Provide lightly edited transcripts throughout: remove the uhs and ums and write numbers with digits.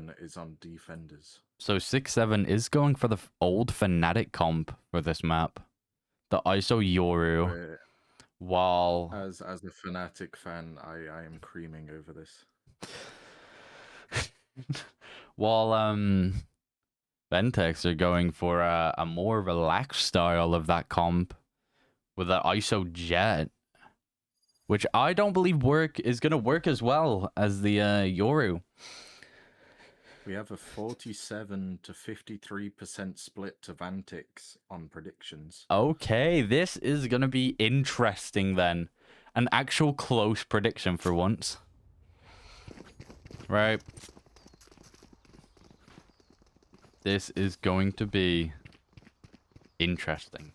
6-7 is on defenders. So 6-7 is going for the old Fnatic comp for this map. The ISO Yoru. While... As a Fnatic fan, I am creaming over this. While VANTIX are going for a more relaxed style of that comp with the ISO Jet, which I don't believe is going to work as well as the Yoru. We have a 47 to 53% split to VANTIX on predictions. Okay, this is going to be interesting then. An actual close prediction for once. Right. This is going to be interesting.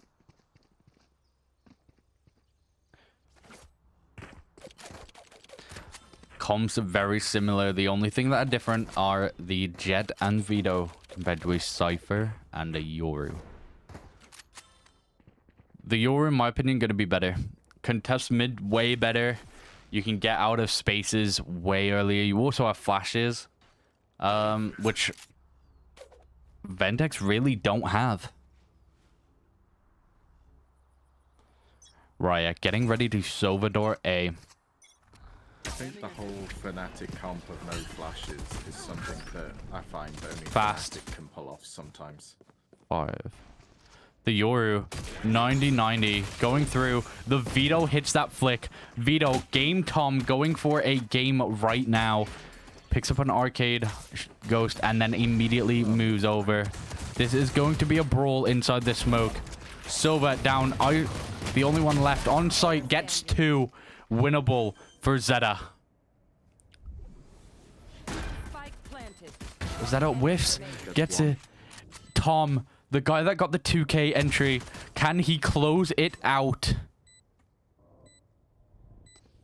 Comps are very similar. The only thing that are different are the Jet and Vito compared to a Cypher and a Yoru. The Yoru, in my opinion, going to be better. Contest mid way better. You can get out of spaces way earlier. You also have flashes, which VANTIX really don't have. Riot getting ready to Salvador A. I think the whole Fnatic comp of no flashes is something that I find only Fast Fnatic can pull off sometimes. 5. The Yoru 90-90 going through. The Vito hits that flick. Vito, Game Tom going for a game right now. Picks up an arcade ghost and then immediately moves over. This is going to be a brawl inside the smoke. Silva down. The only one left on site gets 2. Winnable for Zeta. Zeta whiffs. Gets it. Tom, the guy that got the 2K entry. Can he close it out?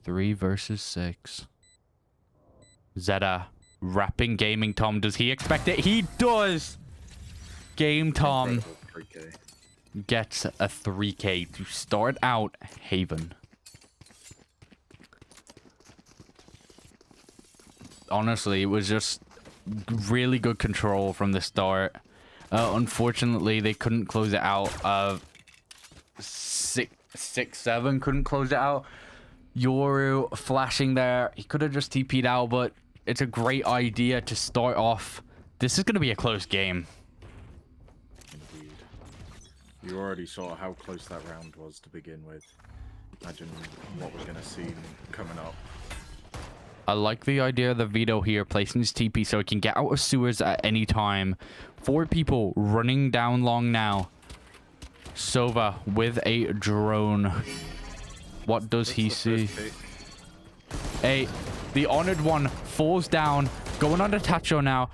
3 versus 6. Zeta wrapping Gaming Tom. Does he expect it? He does! Game Tom gets a 3K to start out Haven. Honestly, it was just really good control from the start. Unfortunately, they couldn't close it out. 6-7 couldn't close it out. Yoru flashing there. He could have just TP'd out, but it's a great idea to start off. This is going to be a close game. Indeed. You already saw how close that round was to begin with. Imagine what we're going to see coming up. I like the idea of the Vito here placing his TP so he can get out of sewers at any time. 4 people running down long now. Sova with a drone. What does he see? The honored one falls down. Going on to Tacho now.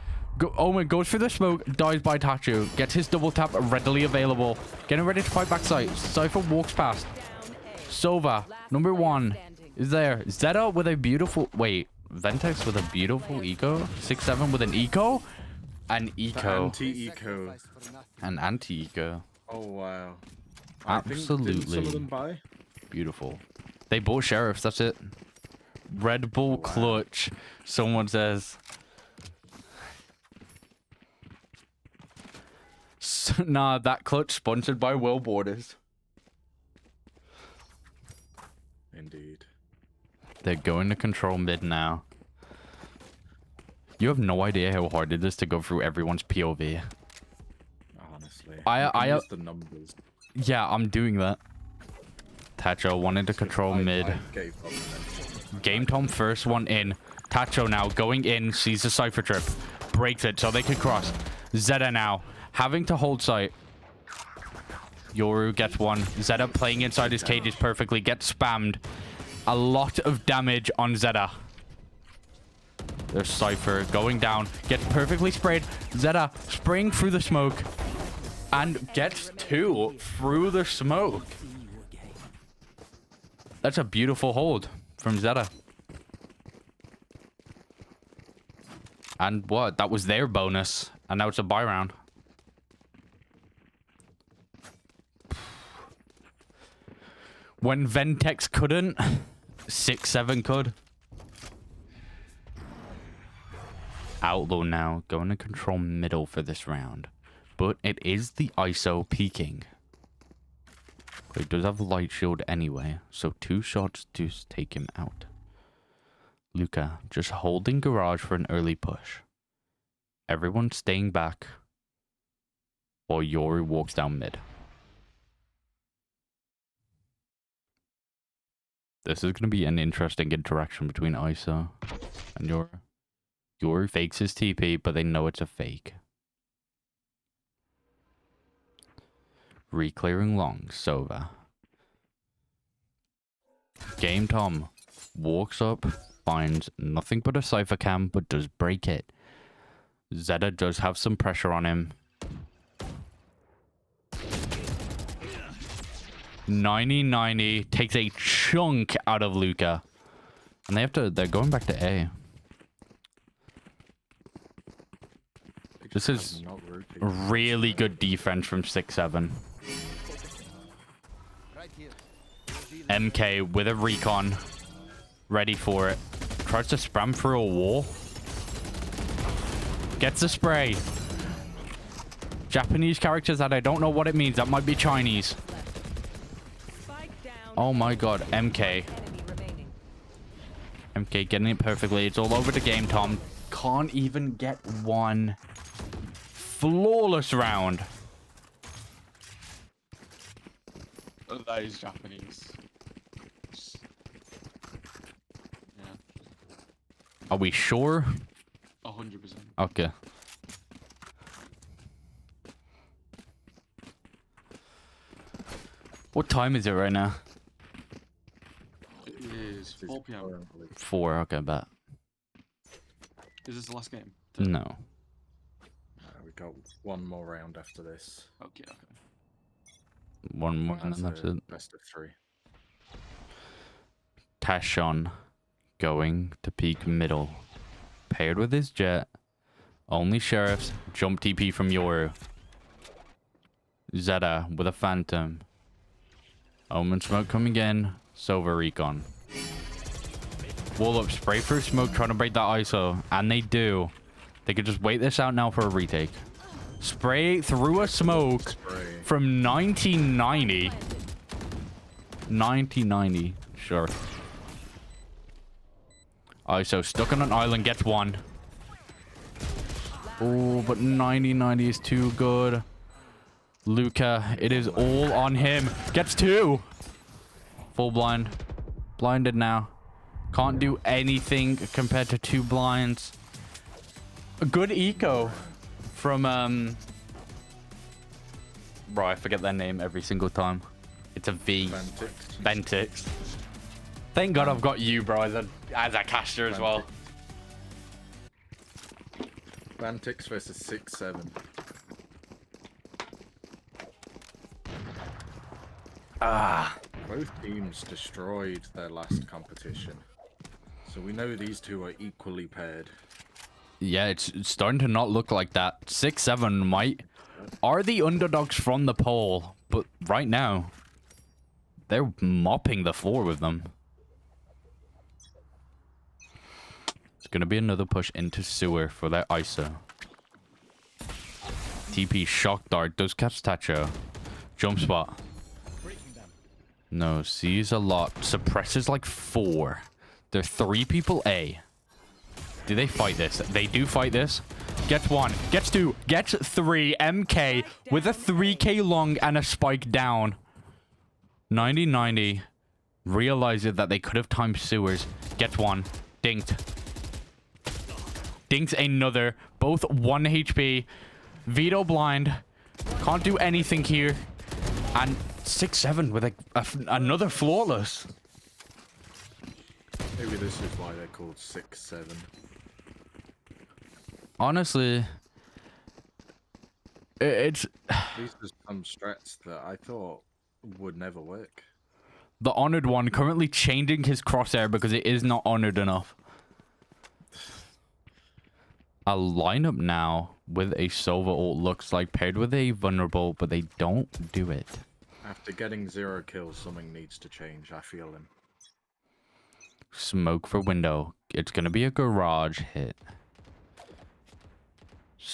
Omen goes for the smoke. Dies by Tacho. Gets his double tap readily available. Getting ready to fight backside. Cypher walks past. Sova, number 1. Is there Zeta with a beautiful... Wait, VANTIX with a beautiful eco? 6-7 with an eco? An eco. Anti-eco. An anti-eco. Oh, wow. Absolutely. Didn't some of them buy? Beautiful. They bought sheriffs, that's it. Red Bull clutch, someone says. Nah, that clutch sponsored by Will Borders. Indeed. They're going to control mid now. You have no idea how hard it is to go through everyone's POV. Honestly. I use the numbers. Yeah, I'm doing that. Tacho wanted to control mid. Game Tom first one in. Tacho now going in, sees the Cypher trip. Breaks it so they can cross. Zeta now having to hold site. Yoru gets one. Zeta playing inside his cages perfectly. Gets spammed. A lot of damage on Zeta. There's Cypher going down. Gets perfectly sprayed. Zeta spraying through the smoke. And gets 2 through the smoke. That's a beautiful hold from Zeta. And what? That was their bonus. And now it's a buy round. When VANTIX couldn't, 6-7 could. Outlaw now going to control middle for this round. But it is the ISO peeking. But he does have a light shield anyway, so 2 shots to take him out. Luca just holding garage for an early push. Everyone staying back while Yoru walks down mid. This is going to be an interesting interaction between ISO and Yoru. Yoru fakes his TP, but they know it's a fake. Reclearing long, Sova. Game Tom walks up, finds nothing but a Cypher cam, but does break it. Zeta does have some pressure on him. 90-90 takes a chunk out of Luca. And they're going back to A. This is really good defense from 6-7. MK with a recon. Ready for it. Tries to spam through a wall. Gets the spray. Japanese characters that I don't know what it means. That might be Chinese. Oh my god. MK. MK getting it perfectly. It's all over the game, Tom. Can't even get one flawless round. That is Japanese. Yeah. Are we sure? 100%. Okay. What time is it right now? It is 4 p.m. 4, okay, bet. Is this the last game? No. We got one more round after this. Okay. One more and then that's it. Best of 3. Tashon going to peak middle. Paired with his jet. Only sheriffs. Jump TP from Yoru. Zeta with a phantom. Omen smoke coming in. Sova recon. Wall up, spray through smoke, trying to break that ISO. And they do. They could just wait this out now for a retake. Spray through a smoke from 1990. 1990. Sure. ISO stuck on an island, gets 1. Oh, but 90-90 is too good. Luca, it is all on him. Gets 2. Full blind. Blinded now. Can't do anything compared to 2 blinds. A good eco from, bro, I forget their name every single time. It's a V. VANTIX. Thank God I've got you, bro, as a caster as well. VANTIX versus 6-7. Both teams destroyed their last competition. So we know these two are equally paired. Yeah, it's starting to not look like that. 6-7 are the underdogs from the poll, but right now, they're mopping the floor with them. It's going to be another push into sewer for their ISO. TP shock dart does catch Tacho. Jump spot. No, sees a lot. Suppresses like 4. There are 3 people A. Do they fight this? They do fight this. Gets 1. Gets 2. Gets 3. MK with a 3k long and a spike down. 90-90. Realizes that they could have timed sewers. Gets 1. Dinked. Dinks another. Both 1 HP. Veto blind. Can't do anything here. And 6-7 with another flawless. Maybe this is why they're called 6-7. Honestly, it's... These are some strats that I thought would never work. The honored one currently changing his crosshair because it is not honored enough. A lineup now with a Sova ult looks like paired with a vulnerable, but they don't do it. After getting 0 kills, something needs to change. I feel him. Smoke for window. It's going to be a garage hit.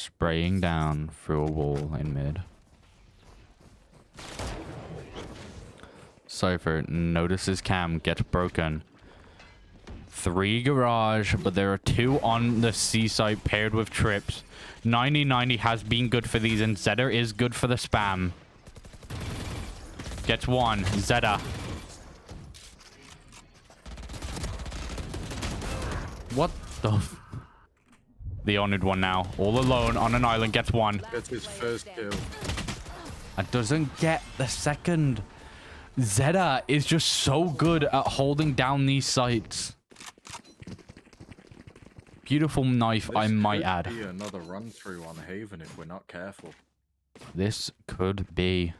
spraying down through a wall in mid. Cypher notices cam, gets broken. 3 garage, but there are 2 on the C site paired with trips. 90-90 has been good for these, and Zeta is good for the spam. Gets 1. Zeta. What the... The honored one now. All alone on an island. Gets 1. Gets his first kill. And doesn't get the second. Zeta is just so good at holding down these sites. Beautiful knife, I might add. This could be another run through on Haven if we're not careful. This could be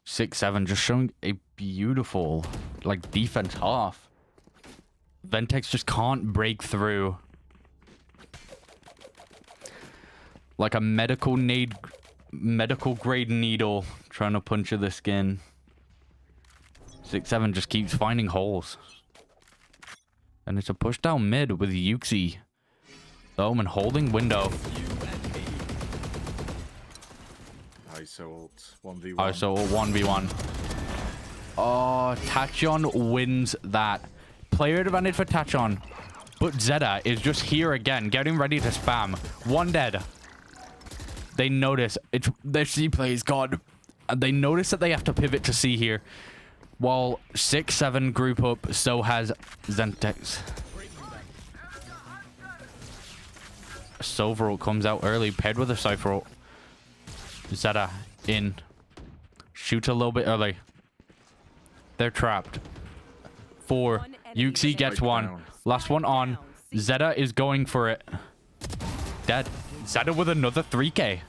6-7, just showing a beautiful, like, defense half. VANTIX just can't break through. Like a medical grade needle trying to puncture the skin. 6-7 just keeps finding holes. And it's a push down mid with Yuxi. Omen holding window. ISO ult 1v1. ISO 1v1. Oh, Tachyon wins that. Player advantage for Tachyon. But Zeta is just here again, getting ready to spam. 1 dead. They notice their C play is gone. And they notice that they have to pivot to C here. While 6-7 group up, so has VANTIX. Silver ult comes out early, paired with a Cypher ult. Zeta in. Shoot a little bit early. They're trapped. 4. Yuxi gets 1. Last one on. Zeta is going for it. Dead. Zeta with another 3k.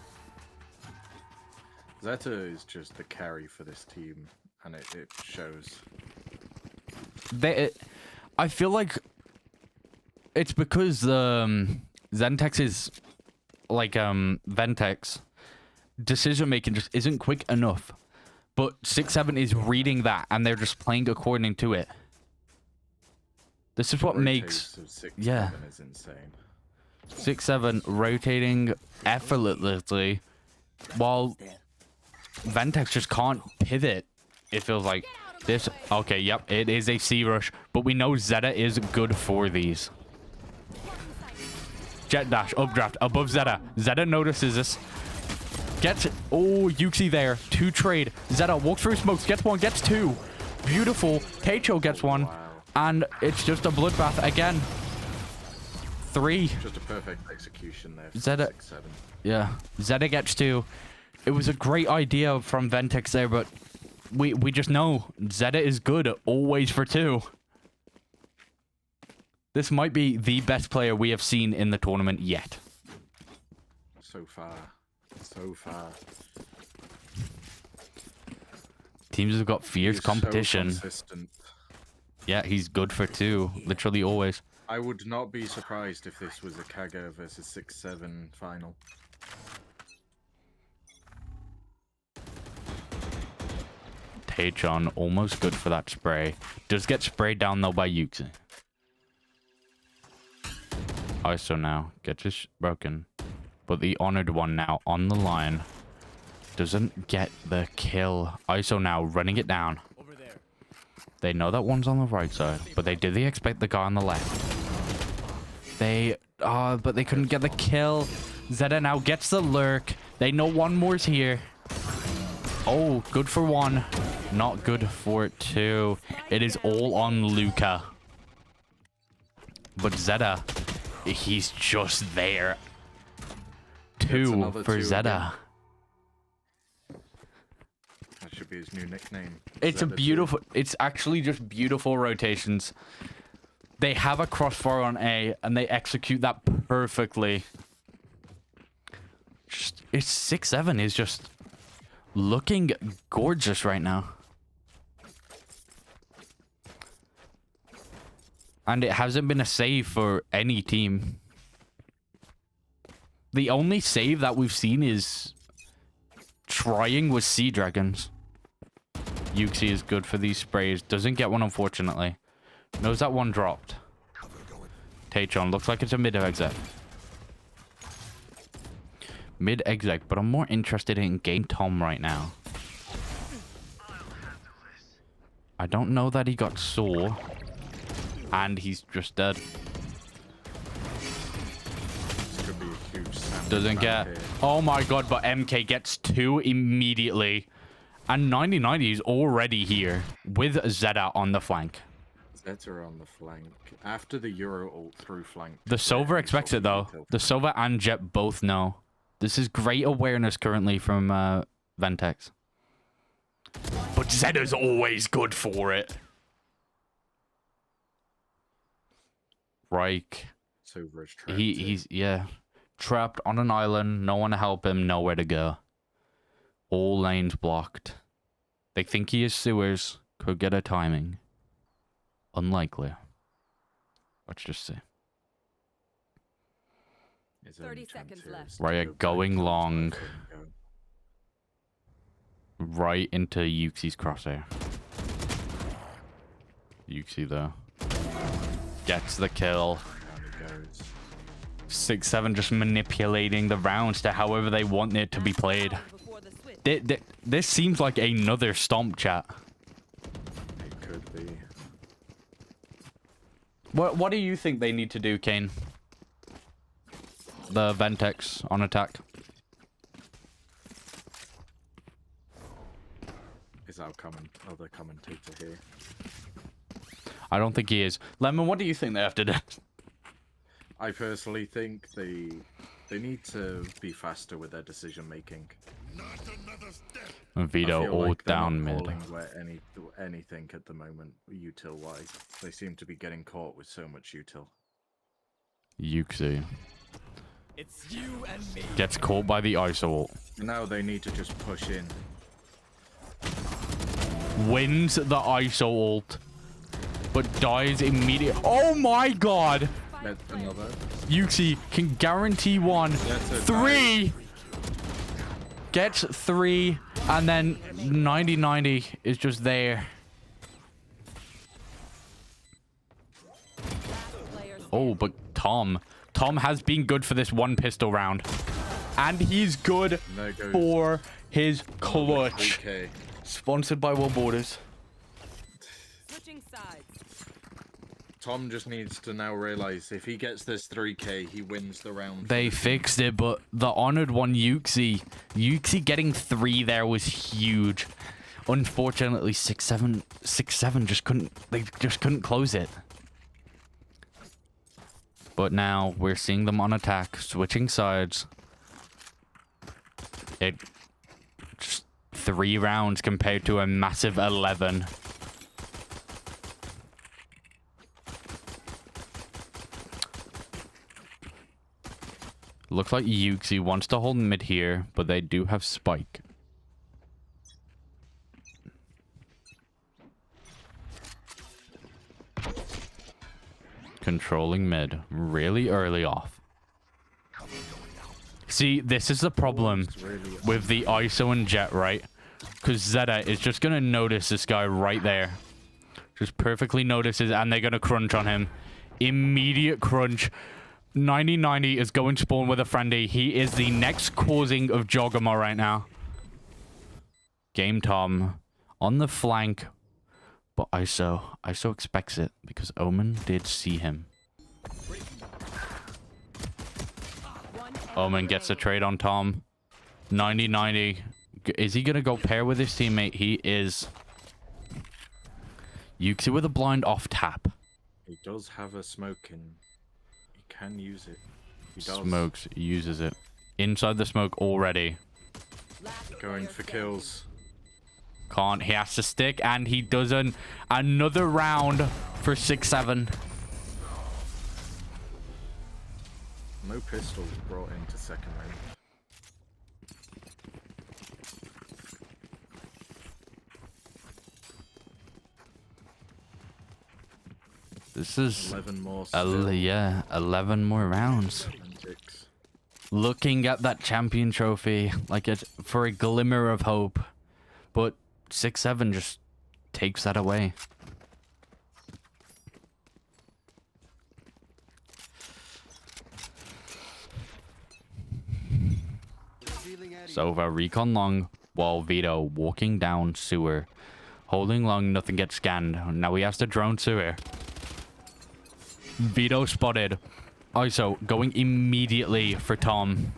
Zeta is just the carry for this team, and it shows. I feel like it's because VANTIX is like VANTIX decision making just isn't quick enough. But 6-7 is reading that, and they're just playing according to it. This is what makes 6-7 is insane. 6-7 rotating effortlessly, while VANTIX just can't pivot. It feels like this. Okay, yep, it is a C rush, but we know Zeta is good for these. Jet dash, updraft, above Zeta. Zeta notices this. Gets, oh, Yuxi there. 2 trade. Zeta walks through smokes, gets 1, gets 2. Beautiful. Teicho gets 1. Wow. And it's just a bloodbath again. 3. Just a perfect execution there. Zeta. 6-7. Yeah. Zeta gets 2. It was a great idea from VANTIX there, but we just know Zeta is good always for 2. This might be the best player we have seen in the tournament yet. So far. So far. Teams have got fierce competition. So consistent. Yeah, he's good for 2. Literally always. I would not be surprised if this was a Kaga versus 6-7 final. Teichon almost good for that spray. Does get sprayed down though by Yuxi. ISO now gets his broken. But the honored one now on the line doesn't get the kill. ISO now running it down. Over there. They know that one's on the right side, but do they expect the guy on the left? But they couldn't get the kill. Zeta now gets the lurk. They know one more's here. Oh, good for 1. Not good for 2. It is all on Luca. But Zeta, he's just there. 2 for 2 Zeta. Again. That should be his new nickname. It's Zeta a beautiful... It's actually just beautiful rotations. They have a crossfire on A, and they execute that perfectly. It's 6-7 is just looking gorgeous right now. And it hasn't been a save for any team. The only save that we've seen is trying with Sea Dragons. Yuxi is good for these sprays. Doesn't get one, unfortunately. Knows that one dropped. Teichon looks like it's a mid exit. Mid exec, but I'm more interested in Game Tom right now. I don't know that he got sore. And he's just dead. This could be a huge sandwich. Doesn't get... here. Oh my god, but MK gets 2 immediately. And 9090 is already here with Zeta on the flank. Zeta on the flank. After the Euro ult through flank. The Sova expects it though. The Sova and Jet both know. This is great awareness currently from VANTIX. But Zeta's always good for it. Reich. Sova is trapped. He's yeah. Trapped on an island, no one to help him, nowhere to go. All lanes blocked. They think he is sewers. Could get a timing. Unlikely. Let's just see. 30 seconds left. Right, going long. Right into Yuxi's crosshair. Yuxi though. Gets the kill. 6-7 just manipulating the rounds to however they want it to be played. This seems like another stomp chat. It could be. What do you think they need to do, Kane? The VANTIX on attack. Is our other commentator here? I don't think he is. Lemon, what do you think they have to do? I personally think they need to be faster with their decision making. Vito all like down not mid. calling where anything at the moment, util wise. They seem to be getting caught with so much util. Yuxi. It's you and me. Gets caught by the ISO ult. Now they need to just push in. Wins the ISO ult. But dies immediately. Oh my god! That's another. Yuxi can guarantee one. 3! Gets 3. And then 9090 is just there. Oh, but Tom has been good for this one pistol round. And he's good for his clutch. 3K. Sponsored by World Borders. Switching sides. Tom just needs to now realize if he gets this 3K, he wins the round. They fixed it, but the honored one, Yuxi getting 3 there was huge. Unfortunately, 6-7 just couldn't close it. But now we're seeing them on attack, switching sides. It just 3 rounds compared to a massive 11. Looks like Yuxi wants to hold mid here, but they do have Spike. Controlling mid really early off. See, this is the problem with the ISO and Jet, right? Because Zeta is just going to notice this guy right there. Just perfectly notices, and they're going to crunch on him. Immediate crunch. 9090 is going to spawn with a friendly. He is the next causing of Jogama right now. Game Tom on the flank. But ISO expects it because Omen did see him. Omen gets a trade on Tom. 9090. Is he going to go pair with his teammate? He is. Yuxi with a blind off tap. He does have a smoke in. He can use it. He does. Smokes, uses it. Inside the smoke already. Going for kills. Can't. He has to stick, and he doesn't. Another round for 6-7. No pistols brought into second round. This is 11 more. 11 more rounds. VANTIX. Looking at that champion trophy like it for a glimmer of hope, but 6-7 just takes that away. It's over. Recon long while Vito walking down sewer. Holding long, nothing gets scanned. Now he has to drone sewer. Vito spotted. ISO going immediately for Tom.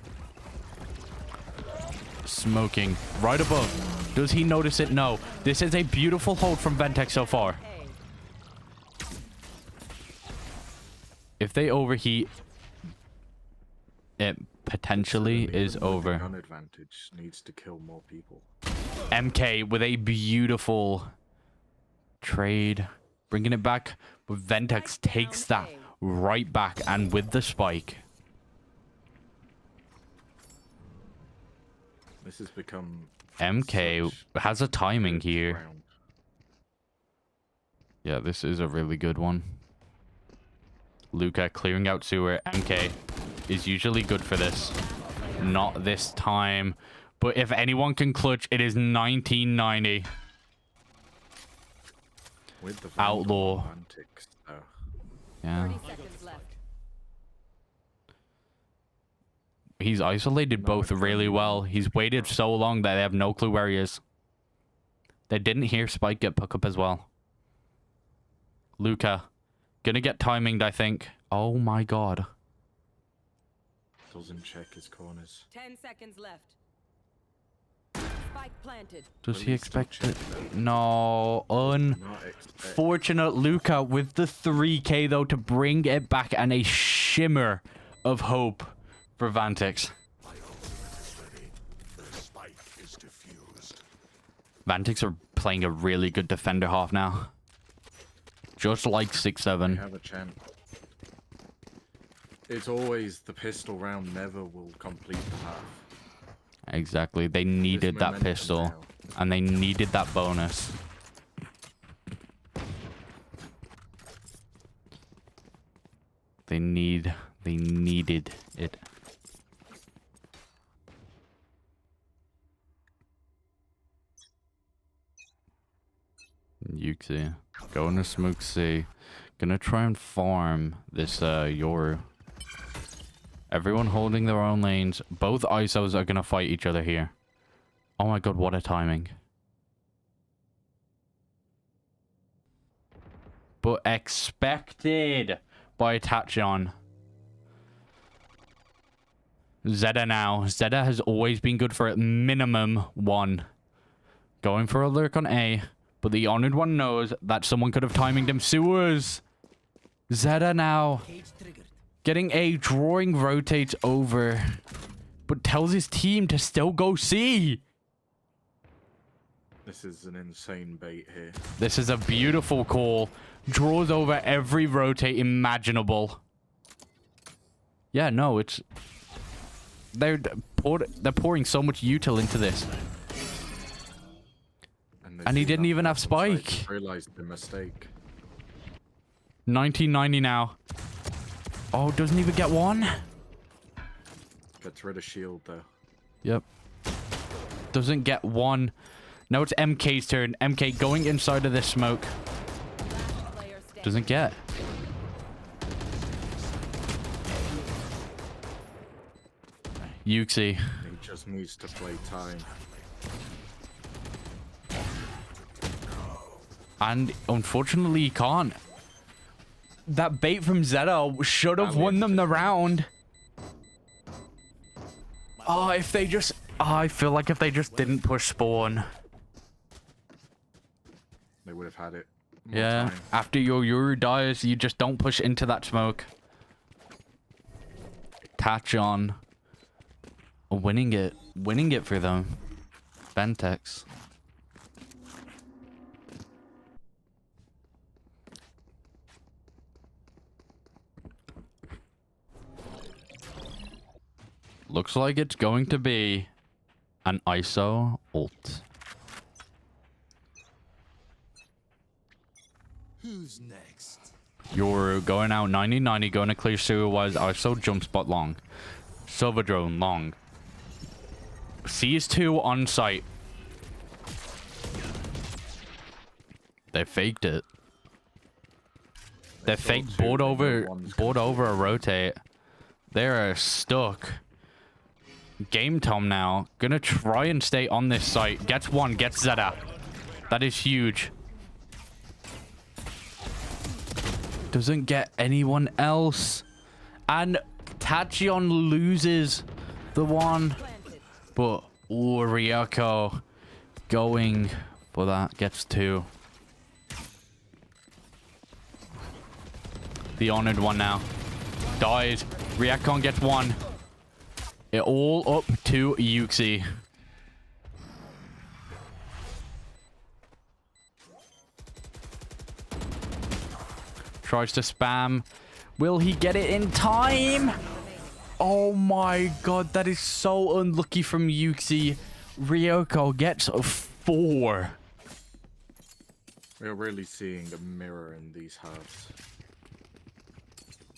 Smoking right above. Does he notice it? No. This is a beautiful hold from VANTIX so far. If they overheat, it potentially is over. Gun advantage needs to kill more people. MK with a beautiful trade. Bringing it back. But VANTIX takes that right back. And with the spike. This has become... MK has a timing here. round. Yeah, this is a really good one. Luca clearing out sewer. MK is usually good for this. Not this time. But if anyone can clutch, it is 1990. With the Outlaw. VANTIX, though. Yeah. 30 seconds left. He's isolated No, both it's really only well. one. He's waited so long that they have no clue where he is. They didn't hear Spike get pick up as well. Luca. Gonna get timinged, I think. Oh my god. Doesn't check his corners. 10 seconds left. Spike planted. Does Will he he still expect check it? though? No. Not expect. Unfortunate Luca with the 3k though to bring it back and a shimmer of hope for VANTIX. VANTIX are playing a really good defender half now. Just like They 6-7. have a chance. It's always the pistol round never will complete the half. Exactly. They needed that momentum pistol. now. And they needed that bonus. They needed it. Yuxi. Going to smoke C. Gonna try and farm this Yoru. Everyone holding their own lanes. Both ISOs are gonna fight each other here. Oh my god, what a timing. But expected by Tachon. Zeta now. Zeta has always been good for at minimum 1. Going for a lurk on A. But the Honored One knows that someone could have timinged him. Sewers. Zeta now. Getting A. Drawing rotates over. But tells his team to still go C. This is an insane bait here. This is a beautiful call. Draws over every rotate imaginable. Yeah, no, it's... They're pouring so much util into this. they And he see didn't that even have person, so they Spike. realized the mistake. 1990 now. Oh, doesn't even get one? Gets rid of shield though. Yep. Doesn't get one. Now it's MK's turn. MK going inside of this smoke. Last player standing. Doesn't get. Yuxi. He just needs to play time. And unfortunately he can't. That bait from Zeta should have won them the round. Oh, if they just... Oh, I feel like if they just didn't push spawn. They would have had it. More Yeah, time. after your Yoru dies, you just don't push into that smoke. Tachon. Winning it for them. VANTIX. Looks like it's going to be an ISO ult. Who's next? Yoru going out 90-90, going to clear sewer wise. ISO jump spot long. Silver drone long. Sees 2 on site. They faked it. They saw faked 2, board they know over one's board gonna over a rotate. They're stuck. Game Tom now. Gonna try and stay on this site. Gets one, gets Zeta. That is huge. Doesn't get anyone else. And Tachyon loses the one. But Ryoko going for that. Gets two. The honored one now. Dies. Ryakon gets one. It all up to Yuxi. Tries to spam. Will he get it in time? Oh my god, that is so unlucky from Yuxi. Ryoko gets 4. We're really seeing a mirror in these halves.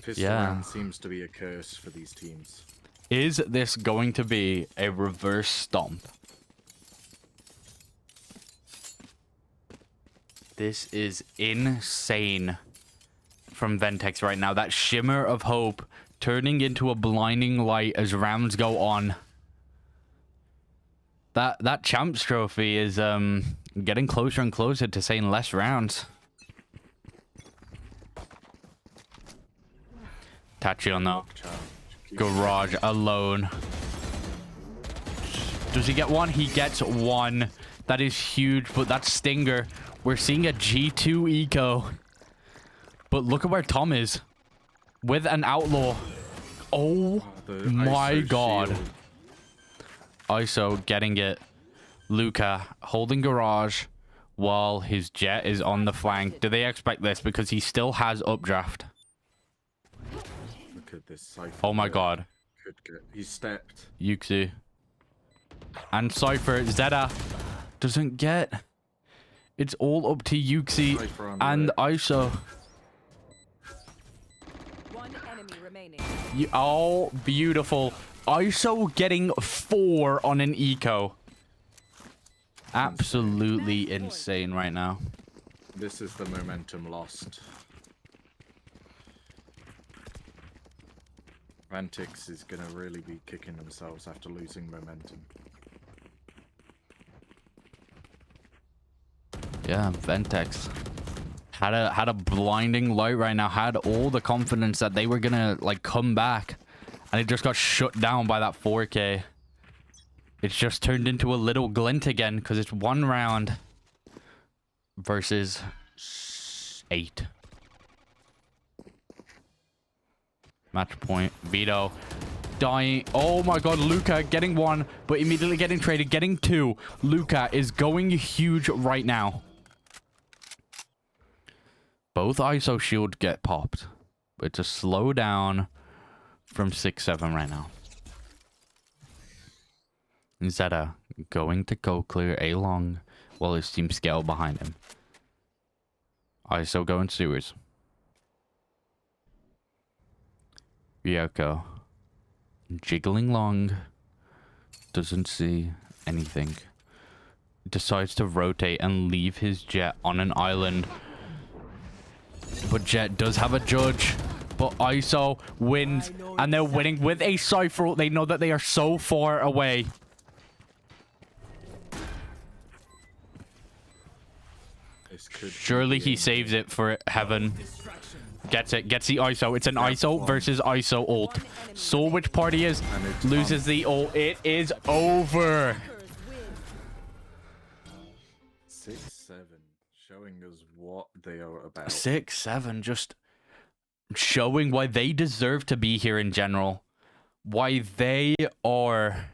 Pistol Yeah. round seems to be a curse for these teams. Is this going to be a reverse stomp? This is insane from VANTIX right now. That shimmer of hope turning into a blinding light as rounds go on. That champs trophy is getting closer and closer to saying less rounds. Tachyon though. Garage alone. Does he get one? He gets one. That is huge, but that's Stinger. We're seeing a G2 eco. But look at where Tom is. With an outlaw. Oh my god. Shield. ISO getting it. Luca holding garage while his jet is on the flank. Do they expect this? Because he still has updraft. Look at this Cypher. Oh my god. Could get. He stepped. Yuxi. And Cypher. Zeta doesn't get. It's all up to Yuxi Cypher on and red. ISO. One enemy remaining. Oh, beautiful. ISO getting 4 on an eco. Absolutely insane right now. This is the momentum lost. VANTIX is gonna really be kicking themselves after losing momentum. Yeah, VANTIX had a blinding light right now. Had all the confidence that they were gonna like come back, and it just got shut down by that 4K. It's just turned into a little glint again because it's 1 round versus 8. Match point. Vito dying. Oh my god, Luca getting 1, but immediately getting traded, getting 2. Luca is going huge right now. Both ISO shield get popped. But it's a slow down from 6-7 right now. Zeta going to go clear A long while his team scale behind him. ISO going sewers. Ryoko jiggling long, doesn't see anything, decides to rotate and leave his jet on an island, but Jet does have a judge, but ISO wins, and they're winning with a Cypher. They know that they are so far away. This could Surely be he a- saves it for heaven. Gets it. Gets the ISO. It's an ISO versus ISO ult. So which party is And it's loses the ult. It is over. 6-7, showing us what they are about. 6-7, just showing why they deserve to be here in general. Why they are